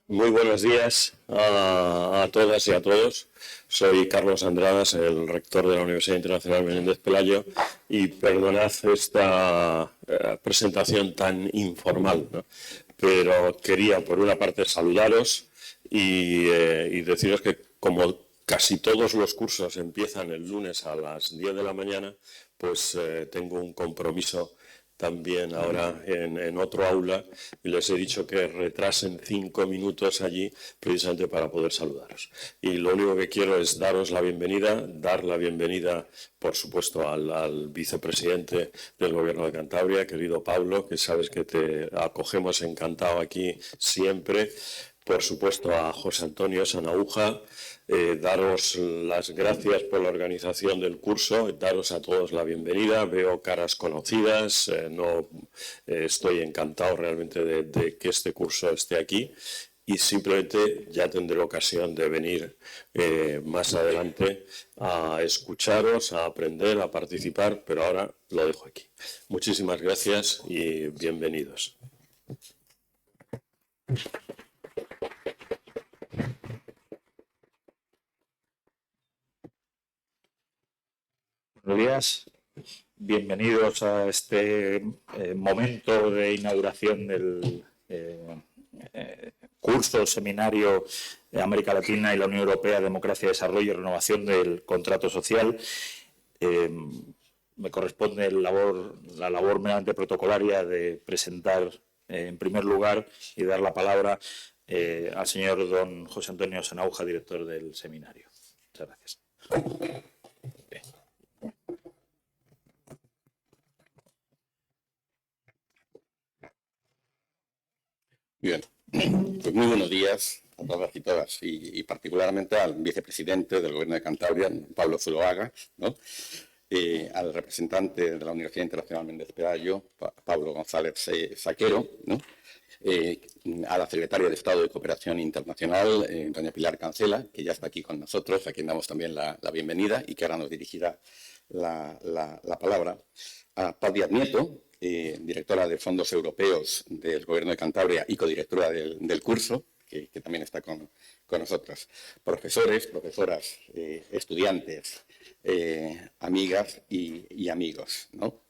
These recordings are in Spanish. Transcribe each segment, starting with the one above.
Muy buenos días a todas y a todos. Soy Carlos Andradas, el rector de la Universidad Internacional Menéndez Pelayo, y perdonad esta presentación tan informal, ¿no? Pero quería, por una parte, saludaros y deciros que, como casi todos los cursos empiezan el lunes a las 10 de la mañana, pues tengo un compromiso también ahora en otro aula y les he dicho que retrasen 5 minutos allí precisamente para poder saludaros. Y lo único que quiero es daros la bienvenida, dar la bienvenida, por supuesto, al vicepresidente del Gobierno de Cantabria, querido Pablo, que sabes que te acogemos encantado aquí siempre. Por supuesto, a José Antonio Sanauja, daros las gracias por la organización del curso, daros a todos la bienvenida. Veo caras conocidas, estoy encantado realmente de que este curso esté aquí y simplemente ya tendré ocasión de venir más adelante a escucharos, a aprender, a participar, pero ahora lo dejo aquí. Muchísimas gracias y bienvenidos. Buenos días, bienvenidos a este momento de inauguración del curso, seminario de América Latina y la Unión Europea, Democracia, Desarrollo y Renovación del Contrato Social. Me corresponde la labor meramente protocolaria de presentar en primer lugar y dar la palabra al señor don José Antonio Sanauja, director del seminario. Muchas gracias. Bien, pues muy buenos días a todas y todas, y particularmente al vicepresidente del Gobierno de Cantabria, Pablo Zuloaga, ¿no? Al representante de la Universidad Internacional Menéndez Pelayo, Pablo González Saquero, ¿no? A la secretaria de Estado de Cooperación Internacional, doña Pilar Cancela, que ya está aquí con nosotros, a quien damos también la bienvenida y que ahora nos dirigirá la palabra, a Paz Díaz Nieto, directora de Fondos Europeos del Gobierno de Cantabria y codirectora del curso, que también está con nosotros, profesores, profesoras, estudiantes, amigas y amigos, ¿no?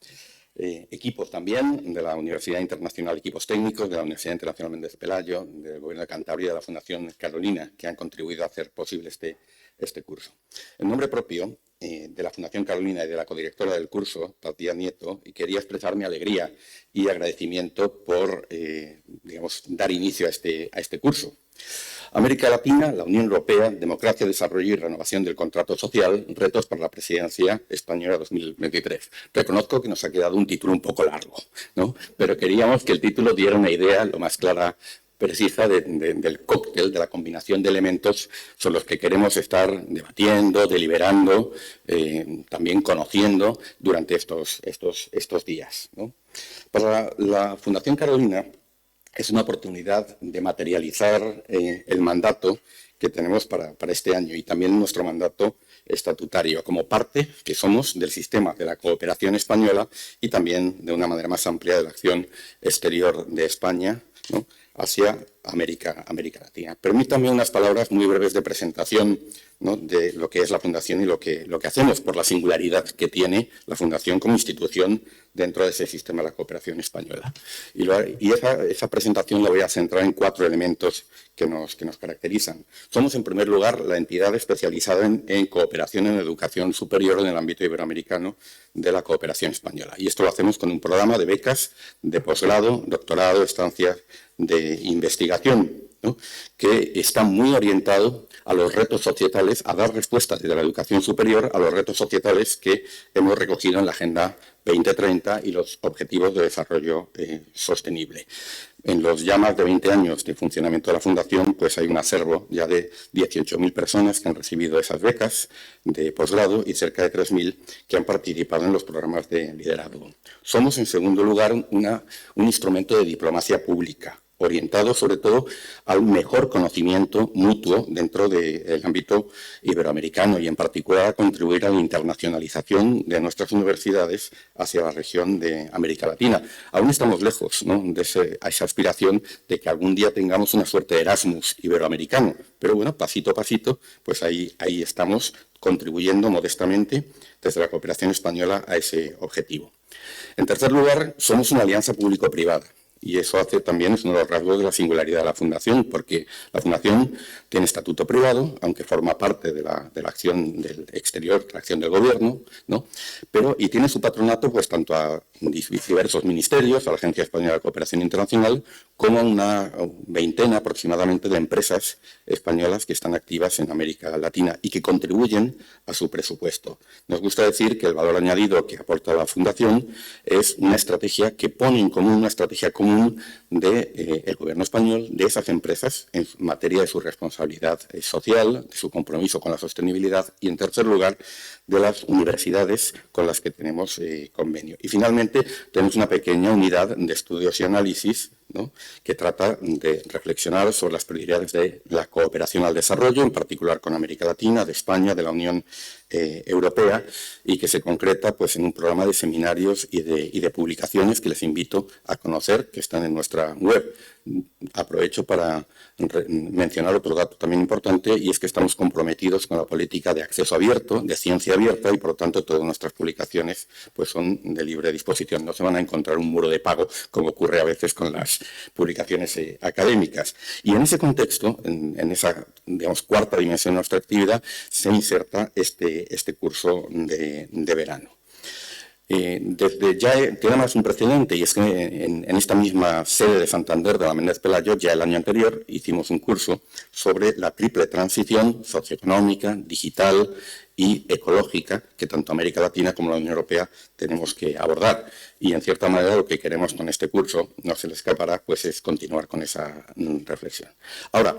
Equipos también de la Universidad Internacional, equipos técnicos de la Universidad Internacional Menéndez Pelayo, del Gobierno de Cantabria y de la Fundación Carolina, que han contribuido a hacer posible este curso. En nombre propio de la Fundación Carolina y de la codirectora del curso, Paz Díaz Nieto, y quería expresar mi alegría y agradecimiento por dar inicio a este curso. América Latina, la Unión Europea, Democracia, Desarrollo y Renovación del Contrato Social, retos para la presidencia española 2023. Reconozco que nos ha quedado un título un poco largo, ¿no? Pero queríamos que el título diera una idea lo más clara, precisa del cóctel, de la combinación de elementos sobre los que queremos estar debatiendo, deliberando, también conociendo durante estos días, ¿no? Para la Fundación Carolina es una oportunidad de materializar el mandato que tenemos para este año y también nuestro mandato estatutario como parte que somos del sistema de la cooperación española y también de una manera más amplia de la acción exterior de España, ¿no?, hacia América Latina. Permítanme unas palabras muy breves de presentación, ¿no?, de lo que es la Fundación y lo que hacemos por la singularidad que tiene la Fundación como institución dentro de ese sistema de la cooperación española. Y esa presentación la voy a centrar en 4 elementos que nos caracterizan. Somos, en primer lugar, la entidad especializada en cooperación en educación superior en el ámbito iberoamericano de la cooperación española. Y esto lo hacemos con un programa de becas de posgrado, doctorado, estancias de investigación, ¿no?, que está muy orientado a los retos societales, a dar respuestas desde la educación superior a los retos societales que hemos recogido en la Agenda 2030 y los Objetivos de Desarrollo Sostenible. En los ya más de 20 años de funcionamiento de la Fundación, pues hay un acervo ya de 18.000 personas que han recibido esas becas de posgrado y cerca de 3.000 que han participado en los programas de liderazgo. Somos, en segundo lugar, un instrumento de diplomacia pública. orientado sobre todo al mejor conocimiento mutuo dentro del ámbito iberoamericano y en particular a contribuir a la internacionalización de nuestras universidades hacia la región de América Latina. Aún estamos lejos, ¿no?, de esa aspiración de que algún día tengamos una suerte de Erasmus iberoamericano, pero bueno, pasito a pasito, pues ahí estamos contribuyendo modestamente desde la cooperación española a ese objetivo. En tercer lugar, somos una alianza público-privada. Y eso también es uno de los rasgos de la singularidad de la Fundación, porque la Fundación tiene estatuto privado, aunque forma parte de la acción del exterior, de la acción del Gobierno, ¿no? Y tiene su patronato pues tanto a diversos ministerios, a la Agencia Española de Cooperación Internacional, como a una veintena aproximadamente de empresas españolas que están activas en América Latina y que contribuyen a su presupuesto. Nos gusta decir que el valor añadido que aporta la Fundación es una estrategia que pone en común, una estrategia común del Gobierno español, de esas empresas en materia de su responsabilidad social, de su compromiso con la sostenibilidad y, en tercer lugar, de las universidades con las que tenemos convenio. Y finalmente tenemos una pequeña unidad de estudios y análisis, ¿no?, que trata de reflexionar sobre las prioridades de la cooperación al desarrollo, en particular con América Latina, de España, de la Unión Europea, y que se concreta pues, en un programa de seminarios y de publicaciones que les invito a conocer, que están en nuestra web. Aprovecho para mencionar otro dato también importante, y es que estamos comprometidos con la política de acceso abierto, de ciencia abierta, y por lo tanto todas nuestras publicaciones pues, son de libre disposición. No se van a encontrar un muro de pago, como ocurre a veces con las publicaciones académicas. Y en ese contexto, en esa, digamos, cuarta dimensión de nuestra actividad, se inserta este curso de verano. Desde ya tiene más un precedente, y es que en esta misma sede de Santander de la Menéndez Pelayo, ya el año anterior hicimos un curso sobre la triple transición socioeconómica, digital y ecológica que tanto América Latina como la Unión Europea tenemos que abordar. Y en cierta manera lo que queremos con este curso, no se le escapará, pues es continuar con esa reflexión. Ahora,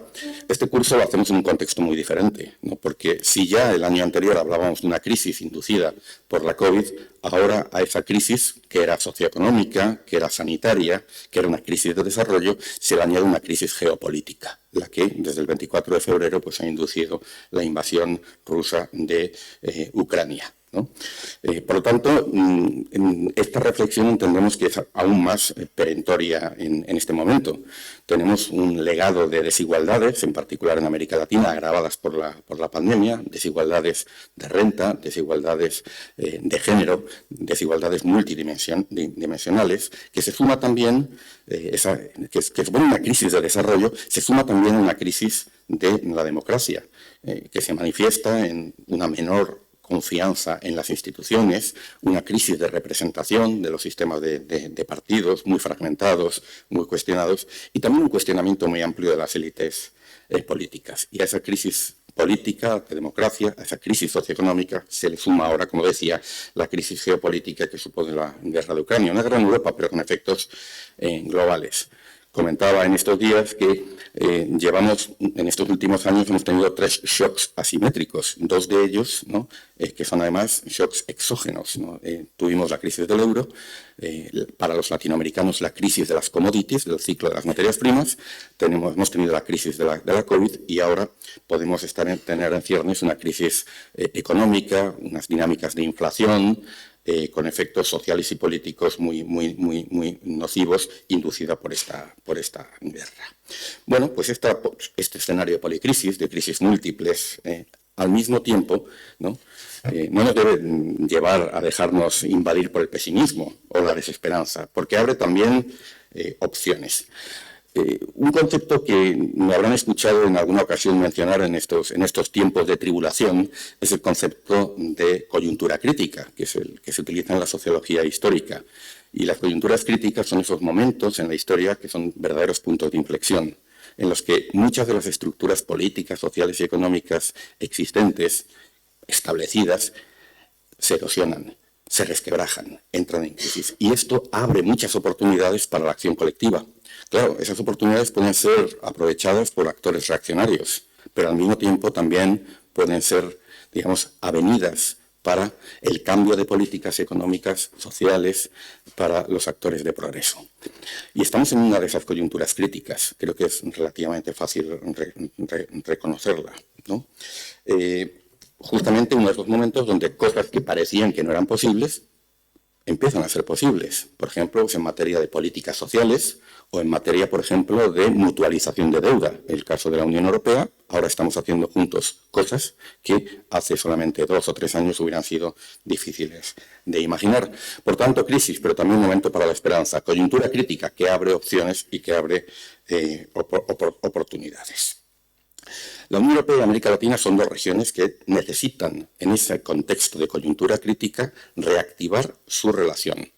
este curso lo hacemos en un contexto muy diferente, ¿no? Porque si ya el año anterior hablábamos de una crisis inducida por la COVID, ahora a esa crisis, que era socioeconómica, que era sanitaria, que era una crisis de desarrollo, se le añade una crisis geopolítica, la que desde el 24 de febrero pues, ha inducido la invasión rusa de Ucrania, ¿no? Por lo tanto, esta reflexión entendemos que es aún más perentoria en este momento. Tenemos un legado de desigualdades, en particular en América Latina, agravadas por la pandemia, desigualdades de renta, desigualdades de género, desigualdades multidimensionales, que se suma también, que supone una crisis de desarrollo, se suma también a una crisis de la democracia, que se manifiesta en una menor confianza en las instituciones, una crisis de representación de los sistemas de partidos muy fragmentados, muy cuestionados, y también un cuestionamiento muy amplio de las élites políticas. Y a esa crisis política, de democracia, a esa crisis socioeconómica, se le suma ahora, como decía, la crisis geopolítica que supone la guerra de Ucrania. Una guerra en Europa, pero con efectos globales. Comentaba en estos días que en estos últimos años hemos tenido 3 shocks asimétricos, 2 de ellos, ¿no?, que son además shocks exógenos, ¿no? Tuvimos la crisis del euro, para los latinoamericanos la crisis de las commodities, del ciclo de las materias primas, hemos tenido la crisis de la COVID y ahora podemos tener en ciernes una crisis económica, unas dinámicas de inflación, con efectos sociales y políticos muy nocivos, inducida por esta guerra. Bueno, pues este escenario de policrisis, de crisis múltiples, al mismo tiempo, ¿no?, no nos debe llevar a dejarnos invadir por el pesimismo o la desesperanza, porque abre también opciones. Un concepto que me habrán escuchado en alguna ocasión mencionar en estos tiempos de tribulación es el concepto de coyuntura crítica, que es el que se utiliza en la sociología histórica. Y las coyunturas críticas son esos momentos en la historia que son verdaderos puntos de inflexión, en los que muchas de las estructuras políticas, sociales y económicas existentes, establecidas, se erosionan, se resquebrajan, entran en crisis. Y esto abre muchas oportunidades para la acción colectiva. Claro, esas oportunidades pueden ser aprovechadas por actores reaccionarios, pero al mismo tiempo también pueden ser, digamos, avenidas para el cambio de políticas económicas, sociales, para los actores de progreso. Y estamos en una de esas coyunturas críticas, creo que es relativamente fácil reconocerla, ¿no? Justamente uno de esos momentos donde cosas que parecían que no eran posibles, empiezan a ser posibles. Por ejemplo, en materia de políticas sociales o en materia, por ejemplo, de mutualización de deuda. En el caso de la Unión Europea, ahora estamos haciendo juntos cosas que hace solamente 2 o 3 años hubieran sido difíciles de imaginar. Por tanto, crisis, pero también un momento para la esperanza. Coyuntura crítica que abre opciones y que abre oportunidades. La Unión Europea y América Latina son 2 regiones que necesitan, en ese contexto de coyuntura crítica, reactivar su relación.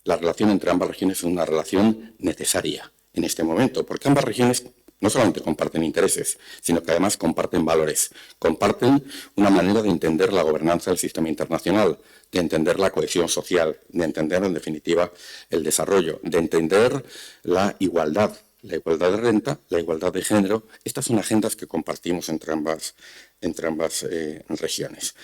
La relación entre ambas regiones es una relación necesaria en este momento, porque ambas regiones no solamente comparten intereses, sino que además comparten valores, comparten una manera de entender la gobernanza del sistema internacional, de entender la cohesión social, de entender, en definitiva, el desarrollo, de entender la igualdad de renta, la igualdad de género. Estas son agendas que compartimos entre ambas regiones.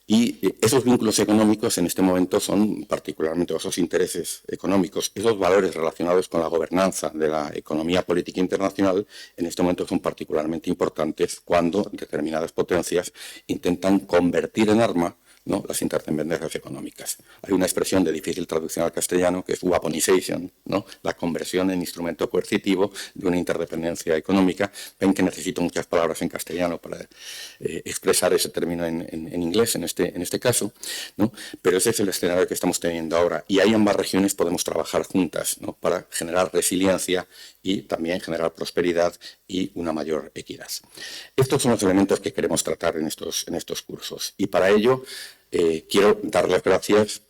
Y esos vínculos económicos en este momento son particularmente, esos intereses económicos, esos valores relacionados con la gobernanza de la economía política internacional, en este momento son particularmente importantes cuando determinadas potencias intentan convertir en arma, ¿no?, las interdependencias económicas. Hay una expresión de difícil traducción al castellano que es weaponization, ¿no?, la conversión en instrumento coercitivo de una interdependencia económica. Ven que necesito muchas palabras en castellano para expresar ese término en inglés en este caso, ¿no? Pero ese es el escenario que estamos teniendo ahora. Y ahí ambas regiones podemos trabajar juntas, ¿no?, para generar resiliencia y también generar prosperidad y una mayor equidad. Estos son los elementos que queremos tratar en estos cursos. Y para ello quiero dar las gracias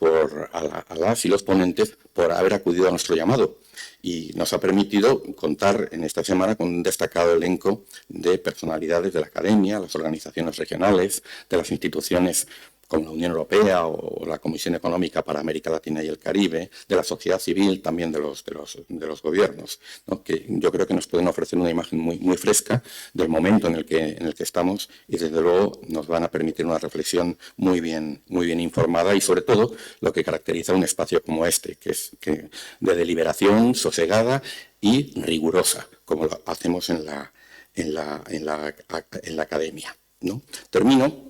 a las y los ponentes por haber acudido a nuestro llamado, y nos ha permitido contar en esta semana con un destacado elenco de personalidades de la academia, las organizaciones regionales, de las instituciones como la Unión Europea o la Comisión Económica para América Latina y el Caribe, de la sociedad civil, también de los gobiernos, ¿no?, que yo creo que nos pueden ofrecer una imagen muy fresca del momento en el que estamos, y desde luego nos van a permitir una reflexión muy bien informada, y sobre todo lo que caracteriza un espacio como este, que es de deliberación sosegada y rigurosa, como lo hacemos en la academia, ¿no? Termino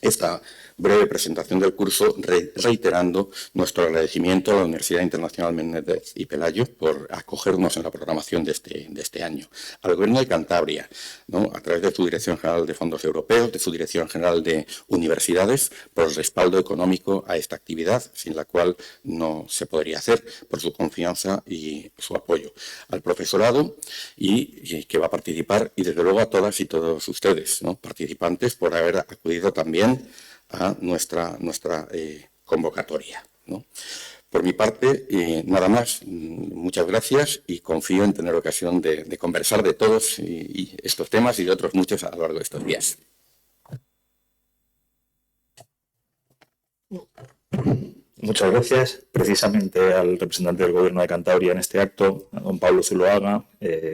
esta breve presentación del curso reiterando nuestro agradecimiento a la Universidad Internacional Menéndez y Pelayo por acogernos en la programación de este año, al Gobierno de Cantabria, ¿no?, a través de su Dirección General de Fondos Europeos, de su Dirección General de Universidades, por el respaldo económico a esta actividad, sin la cual no se podría hacer, por su confianza y su apoyo, al profesorado y que va a participar, y desde luego a todas y todos ustedes, ¿no?, participantes, por haber acudido también a nuestra convocatoria, ¿no? Por mi parte, nada más. Muchas gracias, y confío en tener ocasión de conversar de todos y estos temas y de otros muchos a lo largo de estos días. Muchas gracias. Precisamente al representante del Gobierno de Cantabria en este acto, a don Pablo Zuloaga,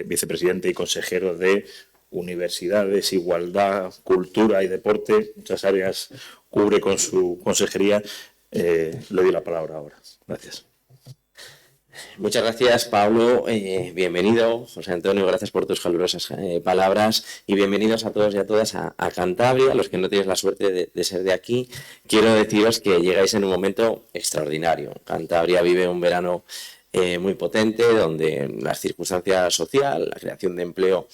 vicepresidente y consejero de Universidades, Igualdad, Cultura y Deporte, muchas áreas cubre con su consejería. Le doy la palabra ahora. Gracias. Muchas gracias, Pablo. Bienvenido, José Antonio. Gracias por tus calurosas palabras, y bienvenidos a todos y a todas a Cantabria. A los que no tenéis la suerte de ser de aquí, quiero deciros que llegáis en un momento extraordinario. Cantabria vive un verano muy potente, donde la circunstancia social, la creación de empleo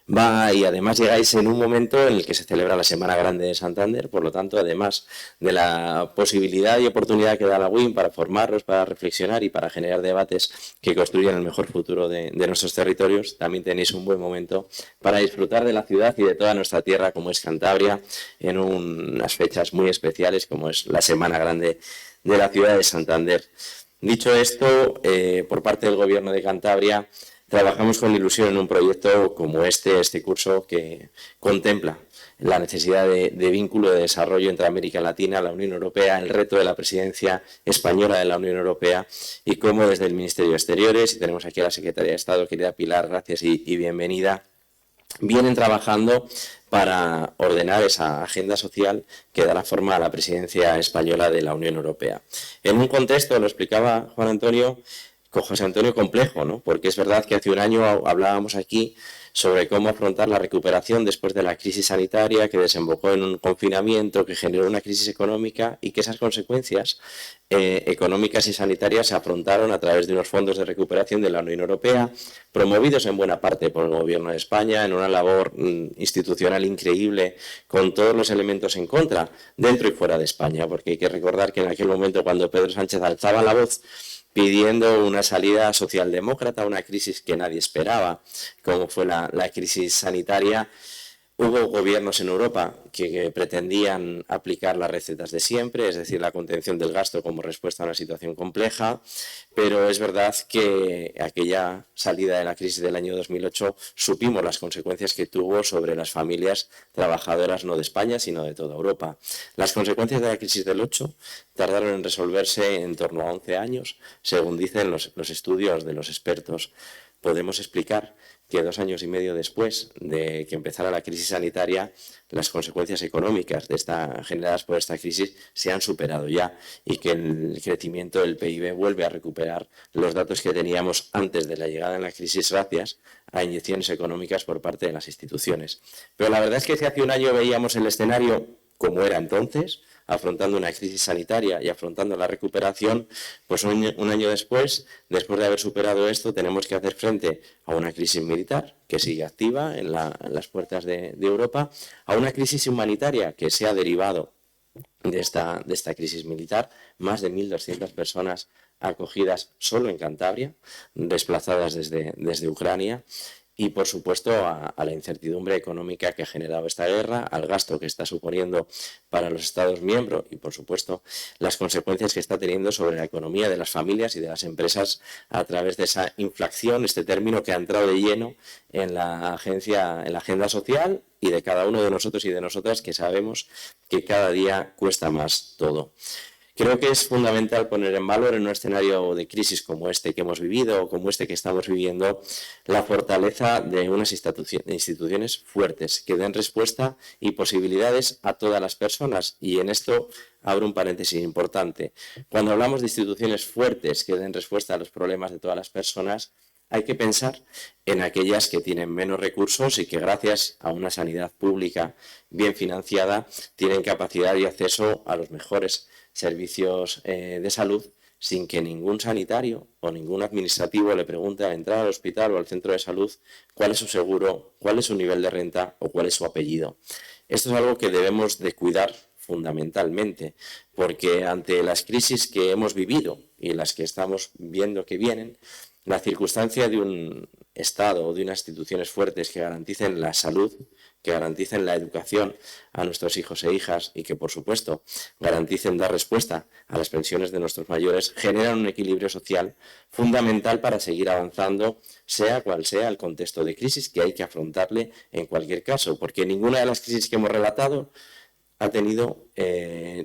va, y además llegáis en un momento en el que se celebra la Semana Grande de Santander. Por lo tanto, además de la posibilidad y oportunidad que da la UIM para formarnos, para reflexionar y para generar debates que construyan el mejor futuro de nuestros territorios, también tenéis un buen momento para disfrutar de la ciudad y de toda nuestra tierra, como es Cantabria, en unas fechas muy especiales como es la Semana Grande de la ciudad de Santander. Dicho esto, por parte del Gobierno de Cantabria, trabajamos con ilusión en un proyecto como este curso, que contempla la necesidad de vínculo, de desarrollo entre América Latina, la Unión Europea, el reto de la presidencia española de la Unión Europea, y cómo desde el Ministerio de Exteriores, y tenemos aquí a la Secretaria de Estado, querida Pilar, gracias y bienvenida, vienen trabajando para ordenar esa agenda social que dará forma a la presidencia española de la Unión Europea. En un contexto, lo explicaba José Antonio, complejo, ¿no? Porque es verdad que hace un año hablábamos aquí sobre cómo afrontar la recuperación después de la crisis sanitaria que desembocó en un confinamiento, que generó una crisis económica y que esas consecuencias económicas y sanitarias se afrontaron a través de unos fondos de recuperación de la Unión Europea, promovidos en buena parte por el Gobierno de España, en una labor institucional increíble, con todos los elementos en contra, dentro y fuera de España, porque hay que recordar que en aquel momento, cuando Pedro Sánchez alzaba la voz pidiendo una salida socialdemócrata a una crisis que nadie esperaba, como fue la crisis sanitaria, hubo gobiernos en Europa que pretendían aplicar las recetas de siempre, es decir, la contención del gasto como respuesta a una situación compleja, pero es verdad que aquella salida de la crisis del año 2008 supimos las consecuencias que tuvo sobre las familias trabajadoras no de España, sino de toda Europa. Las consecuencias de la crisis del 8 tardaron en resolverse en torno a 11 años, según dicen los estudios de los expertos. Podemos explicar que 2 años y medio después de que empezara la crisis sanitaria, las consecuencias económicas generadas por esta crisis se han superado ya y que el crecimiento del PIB vuelve a recuperar los datos que teníamos antes de la llegada de la crisis gracias a inyecciones económicas por parte de las instituciones. Pero la verdad es que si hace un año veíamos el escenario como era entonces, afrontando una crisis sanitaria y afrontando la recuperación, pues un año después de haber superado esto, tenemos que hacer frente a una crisis militar que sigue activa en las puertas de Europa, a una crisis humanitaria que se ha derivado de esta crisis militar, más de 1.200 personas acogidas solo en Cantabria, desplazadas desde Ucrania, y, por supuesto, a la incertidumbre económica que ha generado esta guerra, al gasto que está suponiendo para los Estados miembros y, por supuesto, las consecuencias que está teniendo sobre la economía de las familias y de las empresas a través de esa inflación, este término que ha entrado de lleno en la agenda social y de cada uno de nosotros y de nosotras, que sabemos que cada día cuesta más todo. Creo que es fundamental poner en valor en un escenario de crisis como este que hemos vivido o como este que estamos viviendo, la fortaleza de unas instituciones fuertes que den respuesta y posibilidades a todas las personas. Y en esto abro un paréntesis importante. Cuando hablamos de instituciones fuertes que den respuesta a los problemas de todas las personas, hay que pensar en aquellas que tienen menos recursos y que gracias a una sanidad pública bien financiada tienen capacidad y acceso a los mejores servicios de salud sin que ningún sanitario o ningún administrativo le pregunte al entrar al hospital o al centro de salud cuál es su seguro, cuál es su nivel de renta o cuál es su apellido. Esto es algo que debemos de cuidar fundamentalmente, porque ante las crisis que hemos vivido y las que estamos viendo que vienen, la circunstancia de un Estado o de unas instituciones fuertes que garanticen la salud, que garanticen la educación a nuestros hijos e hijas y que, por supuesto, garanticen dar respuesta a las pensiones de nuestros mayores, generan un equilibrio social fundamental para seguir avanzando, sea cual sea el contexto de crisis que hay que afrontarle en cualquier caso, porque ninguna de las crisis que hemos relatado ha tenido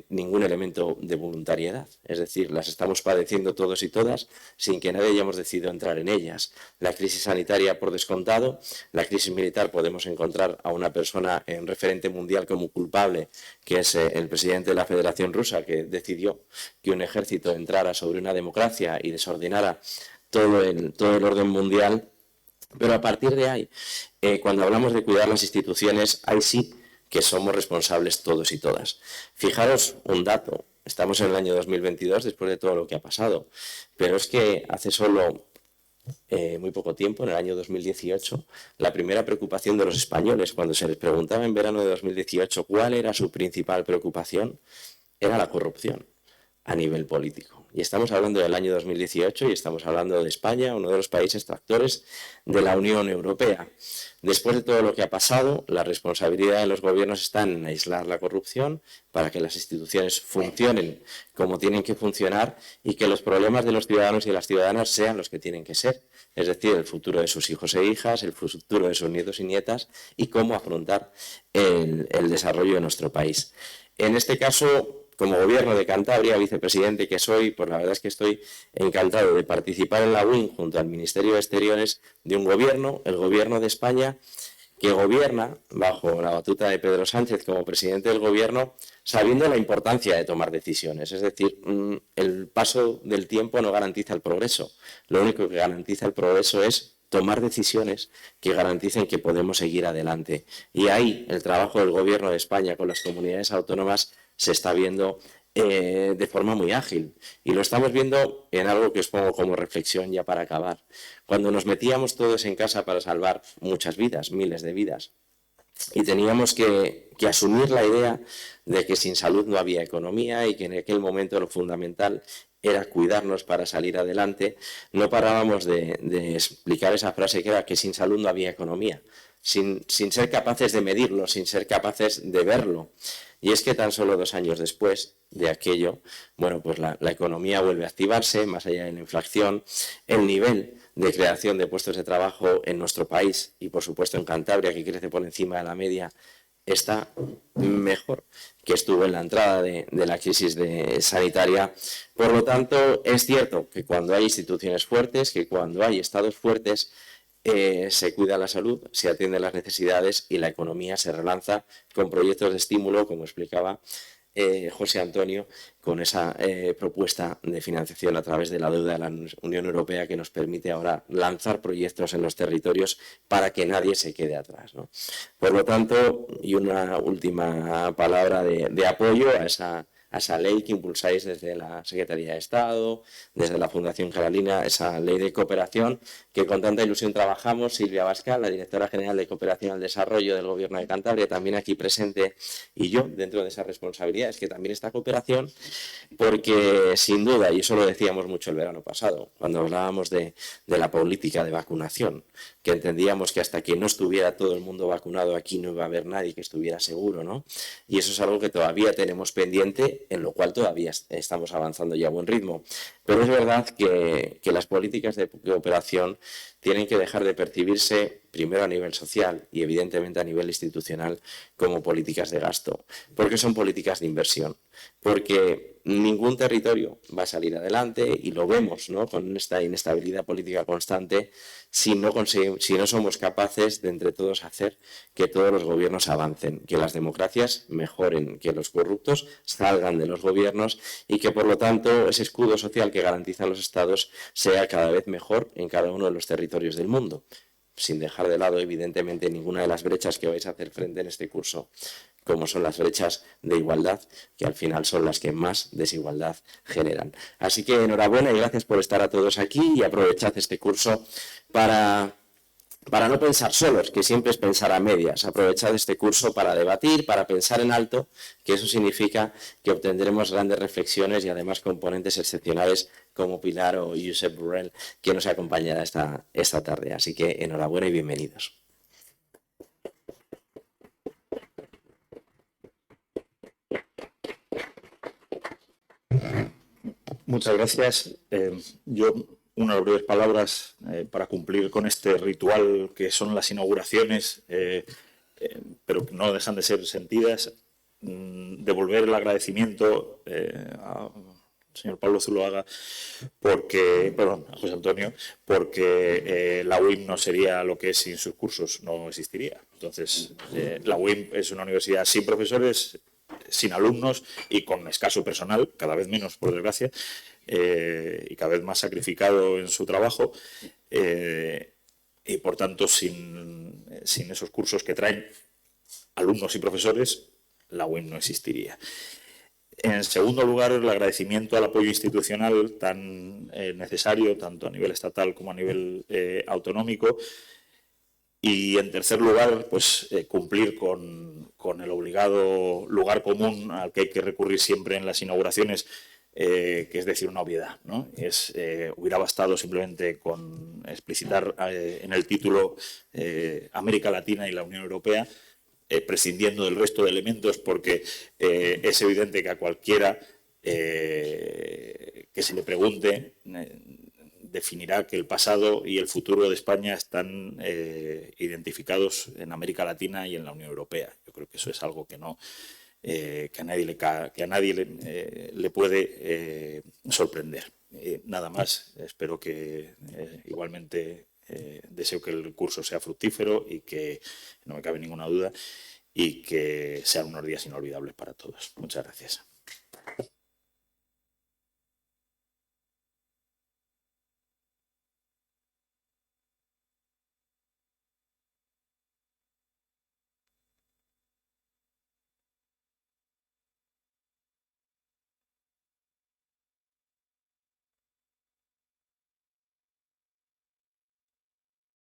ningún elemento de voluntariedad, es decir, las estamos padeciendo todos y todas sin que nadie hayamos decidido entrar en ellas. La crisis sanitaria, por descontado, la crisis militar, podemos encontrar a una persona en referente mundial como culpable, que es el presidente de la Federación Rusa, que decidió que un ejército entrara sobre una democracia y desordenara todo el orden mundial. Pero a partir de ahí, cuando hablamos de cuidar las instituciones, ahí sí que somos responsables todos y todas. Fijaros un dato, estamos en el año 2022 después de todo lo que ha pasado, pero es que hace solo muy poco tiempo, en el año 2018, la primera preocupación de los españoles, cuando se les preguntaba en verano de 2018 cuál era su principal preocupación, era la corrupción a nivel político. Y estamos hablando del año 2018 y estamos hablando de España, uno de los países tractores de la Unión Europea. Después de todo lo que ha pasado, la responsabilidad de los gobiernos está en aislar la corrupción para que las instituciones funcionen como tienen que funcionar y que los problemas de los ciudadanos y de las ciudadanas sean los que tienen que ser. Es decir, el futuro de sus hijos e hijas, el futuro de sus nietos y nietas y cómo afrontar el desarrollo de nuestro país. En este caso, como Gobierno de Cantabria, vicepresidente que soy, pues la verdad es que estoy encantado de participar en la UIN junto al Ministerio de Exteriores de un gobierno, el Gobierno de España, que gobierna bajo la batuta de Pedro Sánchez como presidente del gobierno, sabiendo la importancia de tomar decisiones. Es decir, el paso del tiempo no garantiza el progreso. Lo único que garantiza el progreso es tomar decisiones que garanticen que podemos seguir adelante. Y ahí el trabajo del Gobierno de España con las comunidades autónomas se está viendo de forma muy ágil. Y lo estamos viendo en algo que os pongo como reflexión ya para acabar. Cuando nos metíamos todos en casa para salvar muchas vidas, miles de vidas, y teníamos que asumir la idea de que sin salud no había economía y que en aquel momento lo fundamental era cuidarnos para salir adelante, no parábamos de explicar esa frase que era que sin salud no había economía, sin ser capaces de medirlo, sin ser capaces de verlo. Y es que tan solo 2 años después de aquello, bueno, pues la economía vuelve a activarse, más allá de la inflación, el nivel de creación de puestos de trabajo en nuestro país y por supuesto en Cantabria, que crece por encima de la media, está mejor que estuvo en la entrada de la crisis sanitaria. Por lo tanto, es cierto que cuando hay instituciones fuertes, que cuando hay estados fuertes, se cuida la salud, se atienden las necesidades y la economía se relanza con proyectos de estímulo, como explicaba José Antonio, con esa propuesta de financiación a través de la deuda de la Unión Europea que nos permite ahora lanzar proyectos en los territorios para que nadie se quede atrás, ¿no? Por lo tanto, y una última palabra de apoyo a esa ley que impulsáis desde la Secretaría de Estado, desde la Fundación Carolina, esa ley de cooperación que con tanta ilusión trabajamos, Silvia Abascal, la directora general de Cooperación al Desarrollo del Gobierno de Cantabria, también aquí presente, y yo, dentro de esas responsabilidades, que también está cooperación, porque sin duda, y eso lo decíamos mucho el verano pasado, cuando hablábamos de la política de vacunación, que entendíamos que hasta que no estuviera todo el mundo vacunado aquí no iba a haber nadie que estuviera seguro, ¿no? Y eso es algo que todavía tenemos pendiente, en lo cual todavía estamos avanzando ya a buen ritmo. Pero es verdad que las políticas de cooperación tienen que dejar de percibirse primero a nivel social y evidentemente a nivel institucional como políticas de gasto, porque son políticas de inversión, porque ningún territorio va a salir adelante y lo vemos, ¿no?, con esta inestabilidad política constante si no somos capaces de entre todos hacer que todos los gobiernos avancen, que las democracias mejoren, que los corruptos salgan de los gobiernos y que por lo tanto ese escudo social que garantizan los estados sea cada vez mejor en cada uno de los territorios del mundo, sin dejar de lado evidentemente ninguna de las brechas que vais a hacer frente en este curso, como son las brechas de igualdad, que al final son las que más desigualdad generan. Así que enhorabuena y gracias por estar a todos aquí y aprovechad este curso para no pensar solos, que siempre es pensar a medias. Aprovechad este curso para debatir, para pensar en alto, que eso significa que obtendremos grandes reflexiones y además componentes excepcionales como Pilar o Josep Borrell, que nos acompañará esta tarde. Así que enhorabuena y bienvenidos. Muchas gracias. Yo unas breves palabras para cumplir con este ritual que son las inauguraciones, pero que no dejan de ser sentidas. Devolver el agradecimiento al señor Pablo Zuloaga, a José Antonio, porque la UIM no sería lo que es sin sus cursos, no existiría. Entonces, la UIM es una universidad sin profesores, sin alumnos y con escaso personal, cada vez menos, por desgracia, y cada vez más sacrificado en su trabajo, y por tanto sin esos cursos que traen alumnos y profesores, la UIM no existiría. En segundo lugar, el agradecimiento al apoyo institucional tan necesario, tanto a nivel estatal como a nivel autonómico. Y en tercer lugar, pues cumplir con el obligado lugar común al que hay que recurrir siempre en las inauguraciones, que es decir una obviedad, ¿no? Hubiera bastado simplemente con explicitar en el título América Latina y la Unión Europea, prescindiendo del resto de elementos, porque es evidente que a cualquiera que se le pregunte definirá que el pasado y el futuro de España están identificados en América Latina y en la Unión Europea. Yo creo que eso es algo que a nadie le puede sorprender. Nada más, espero que igualmente deseo que el curso sea fructífero y que, no me cabe ninguna duda, y que sean unos días inolvidables para todos. Muchas gracias.